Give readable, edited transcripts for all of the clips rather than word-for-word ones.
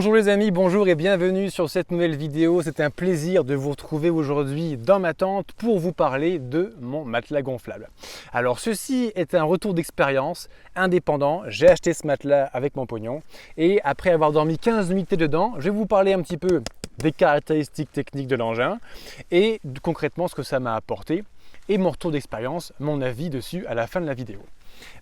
Bonjour les amis, bonjour et bienvenue sur cette nouvelle vidéo. C'est un plaisir de vous retrouver aujourd'hui dans ma tente pour vous parler de mon matelas gonflable. Alors ceci est un retour d'expérience indépendant. J'ai acheté ce matelas avec mon pognon et après avoir dormi 15 nuitées dedans, je vais vous parler un petit peu des caractéristiques techniques de l'engin et concrètement ce que ça m'a apporté et mon retour d'expérience, mon avis dessus à la fin de la vidéo.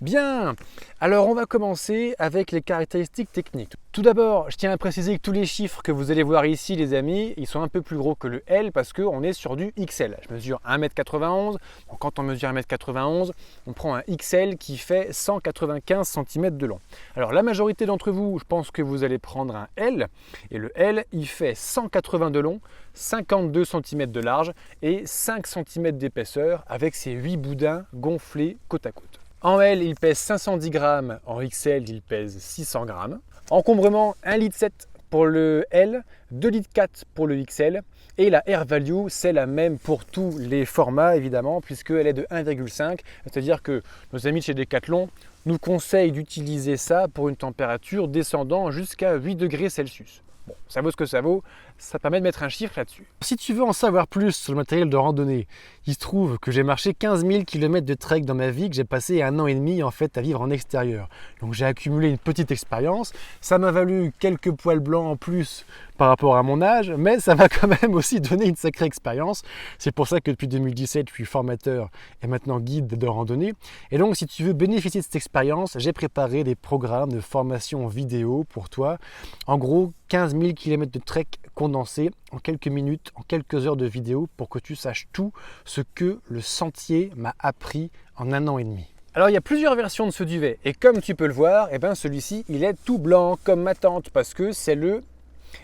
Bien, alors on va commencer avec les caractéristiques techniques. Tout d'abord, je tiens à préciser que tous les chiffres que vous allez voir ici les amis, ils sont un peu plus gros que le L parce qu'on est sur du XL. Je mesure 1m91, donc quand on mesure 1m91, on prend un XL qui fait 195 cm de long. Alors la majorité d'entre vous, je pense que vous allez prendre un L, et le L, il fait 180 de long, 52 cm de large et 5 cm d'épaisseur avec ses 8 boudins gonflés côte à côte. En L, il pèse 510 grammes, en XL, il pèse 600 grammes. Encombrement 1,7 litre pour le L, 2,4 litres pour le XL. Et la Air Value, c'est la même pour tous les formats, évidemment, puisqu'elle est de 1,5. C'est-à-dire que nos amis de chez Decathlon nous conseillent d'utiliser ça pour une température descendant jusqu'à 8 degrés Celsius. Bon, ça vaut ce que ça vaut, ça permet de mettre un chiffre là-dessus. Si tu veux en savoir plus sur le matériel de randonnée, il se trouve que j'ai marché 15 000 km de trek dans ma vie, que j'ai passé 1 an et demi en fait à vivre en extérieur. Donc j'ai accumulé une petite expérience, ça m'a valu quelques poils blancs en plus par rapport à mon âge, mais ça m'a quand même aussi donné une sacrée expérience. C'est pour ça que depuis 2017, je suis formateur et maintenant guide de randonnée. Et donc si tu veux bénéficier de cette expérience, j'ai préparé des programmes de formation vidéo pour toi. En gros, 15 000 km de trek condensé en quelques minutes, en quelques heures de vidéo pour que tu saches tout ce que le sentier m'a appris en 1 an et demi. Alors il y a plusieurs versions de ce duvet et comme tu peux le voir, celui-ci il est tout blanc comme ma tente parce que c'est le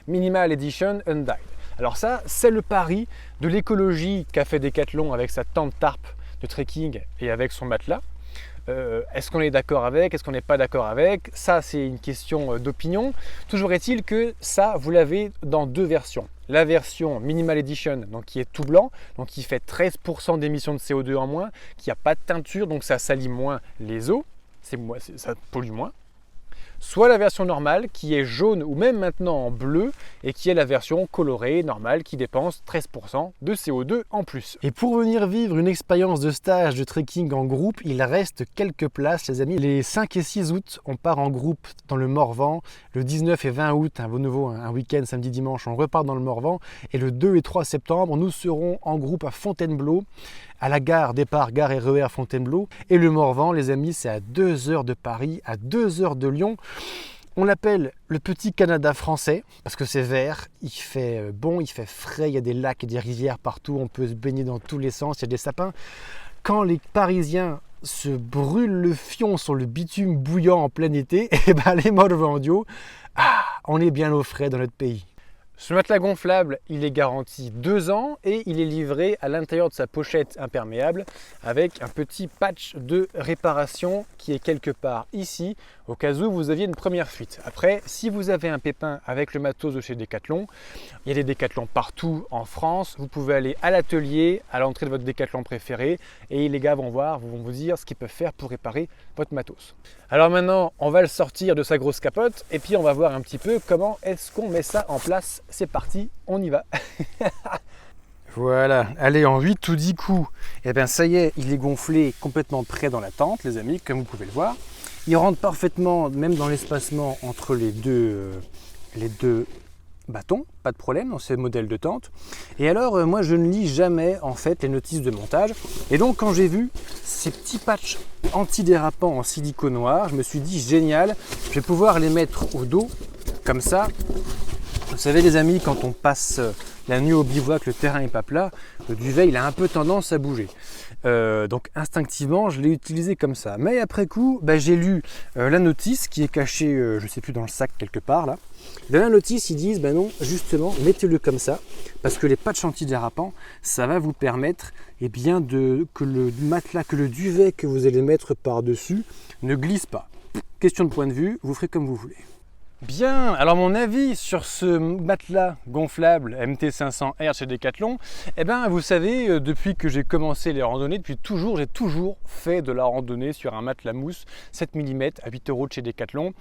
Minimal Edition Undyed. Alors ça, c'est le pari de l'écologie qu'a fait Decathlon avec sa tente tarp de trekking et avec son matelas. Est-ce qu'on est d'accord avec? Est-ce qu'on n'est pas d'accord avec? Ça, c'est une question d'opinion. Toujours est-il que ça, vous l'avez dans deux versions. La version Minimal Edition, donc qui est tout blanc, donc qui fait 13% d'émissions de CO2 en moins, qui n'a pas de teinture, donc ça salit moins les eaux, ça pollue moins. Soit la version normale qui est jaune ou même maintenant en bleu et qui est la version colorée normale qui dépense 13% de CO2 en plus. Et pour venir vivre une expérience de stage de trekking en groupe, il reste quelques places les amis. Les 5 et 6 août, on part en groupe dans le Morvan. Le 19 et 20 août, un week-end samedi dimanche, on repart dans le Morvan. Et le 2 et 3 septembre, nous serons en groupe à Fontainebleau, à la gare, départ gare RER Fontainebleau. Et le Morvan, les amis, c'est à 2 heures de Paris, à 2 heures de Lyon. On l'appelle le petit Canada français parce que c'est vert, il fait bon, il fait frais, il y a des lacs et des rivières partout, on peut se baigner dans tous les sens, il y a des sapins. Quand les Parisiens se brûlent le fion sur le bitume bouillant en plein été, et les Morvandiaux, on est bien au frais dans notre pays. Ce matelas gonflable, il est garanti 2 ans et il est livré à l'intérieur de sa pochette imperméable avec un petit patch de réparation qui est quelque part ici au cas où vous aviez une première fuite. Après, si vous avez un pépin avec le matos de chez Decathlon, il y a des Decathlon partout en France. Vous pouvez aller à l'atelier, à l'entrée de votre Decathlon préféré et les gars vont vous dire ce qu'ils peuvent faire pour réparer votre matos. Alors maintenant, on va le sortir de sa grosse capote et puis on va voir un petit peu comment est-ce qu'on met ça en place. C'est parti, on y va. Voilà, allez, en 8 ou 10 coups, ça y est, il est gonflé complètement prêt dans la tente, les amis, comme vous pouvez le voir. Il rentre parfaitement, même dans l'espacement entre les deux bâtons, pas de problème dans ces modèles de tente. Et alors, moi, je ne lis jamais, en fait, les notices de montage. Et donc, quand j'ai vu ces petits patchs antidérapants en silicone noir, je me suis dit, génial, je vais pouvoir les mettre au dos, comme ça. Vous savez les amis, quand on passe la nuit au bivouac, le terrain n'est pas plat, le duvet il a un peu tendance à bouger. Donc instinctivement, je l'ai utilisé comme ça. Mais après coup, j'ai lu la notice qui est cachée, je ne sais plus, dans le sac quelque part là. Dans la notice, ils disent, non, justement, mettez-le comme ça, parce que les patchs antidérapants, ça va vous permettre que le matelas, que le duvet que vous allez mettre par-dessus ne glisse pas. Question de point de vue, vous ferez comme vous voulez. Bien, alors mon avis sur ce matelas gonflable MT500R chez Decathlon, eh ben vous savez, depuis que j'ai commencé les randonnées, depuis toujours, j'ai toujours fait de la randonnée sur un matelas mousse 7 mm à 8 € de chez Decathlon.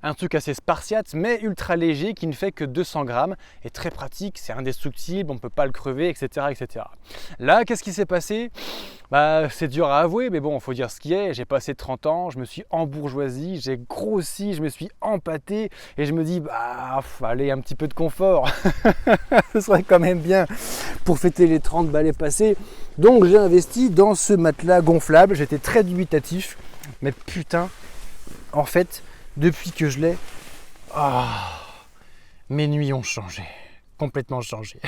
Un truc assez spartiate mais ultra léger qui ne fait que 200 grammes et très pratique, c'est indestructible, on ne peut pas le crever, etc. etc. Là, qu'est-ce qui s'est passé? Bah, c'est dur à avouer, mais bon, il faut dire ce qui est. J'ai passé 30 ans, je me suis embourgeoisi, j'ai grossi, je me suis empâté et je me dis, bah, allez, un petit peu de confort. Ce serait quand même bien pour fêter les 30 balais passés. Donc, j'ai investi dans ce matelas gonflable. J'étais très dubitatif, mais putain, en fait, depuis que je l'ai, mes nuits ont changé. Complètement changé.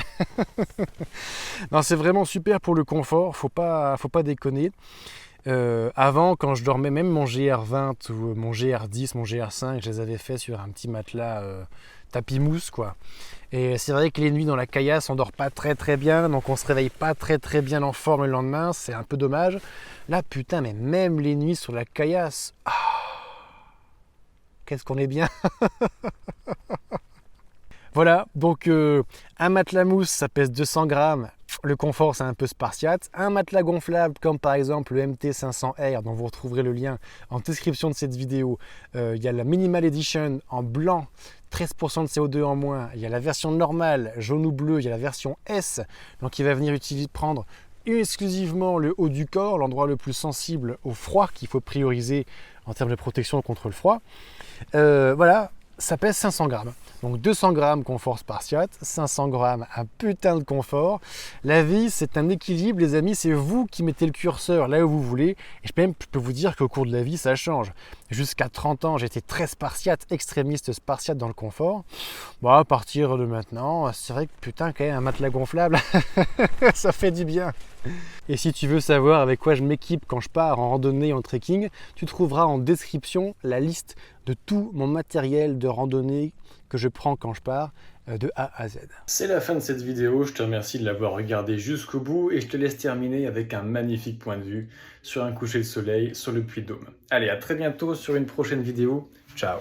Non, c'est vraiment super pour le confort, faut pas déconner. Avant, quand je dormais, même mon GR20 ou mon GR10, mon GR5, je les avais fait sur un petit matelas tapis mousse, quoi. Et c'est vrai que les nuits dans la caillasse, on dort pas très bien, donc on se réveille pas très bien en forme le lendemain, c'est un peu dommage. Là, putain, mais même les nuits sur la caillasse, qu'est-ce qu'on est bien. Voilà, donc un matelas mousse, ça pèse 200 grammes. Le confort, c'est un peu spartiate. Un matelas gonflable, comme par exemple le MT500R, dont vous retrouverez le lien en description de cette vidéo. Il y a la Minimal Edition en blanc, 13% de CO2 en moins. Il y a la version normale, jaune ou bleu. Il y a la version S, donc il va venir prendre exclusivement le haut du corps, l'endroit le plus sensible au froid qu'il faut prioriser en termes de protection contre le froid. Voilà, ça pèse 500 grammes. Donc 200 grammes confort spartiate, 500 grammes un putain de confort. La vie, c'est un équilibre, les amis, c'est vous qui mettez le curseur là où vous voulez. Et je peux vous dire qu'au cours de la vie, ça change. Jusqu'à 30 ans, j'étais très spartiate, extrémiste spartiate dans le confort. Bon, à partir de maintenant, c'est vrai que putain, quand même, un matelas gonflable, ça fait du bien. Et si tu veux savoir avec quoi je m'équipe quand je pars en randonnée, en trekking, tu trouveras en description la liste de tout mon matériel de randonnée que je prends quand je pars de A à Z. C'est la fin de cette vidéo, je te remercie de l'avoir regardée jusqu'au bout et je te laisse terminer avec un magnifique point de vue sur un coucher de soleil sur le Puy de Dôme. Allez, à très bientôt sur une prochaine vidéo. Ciao!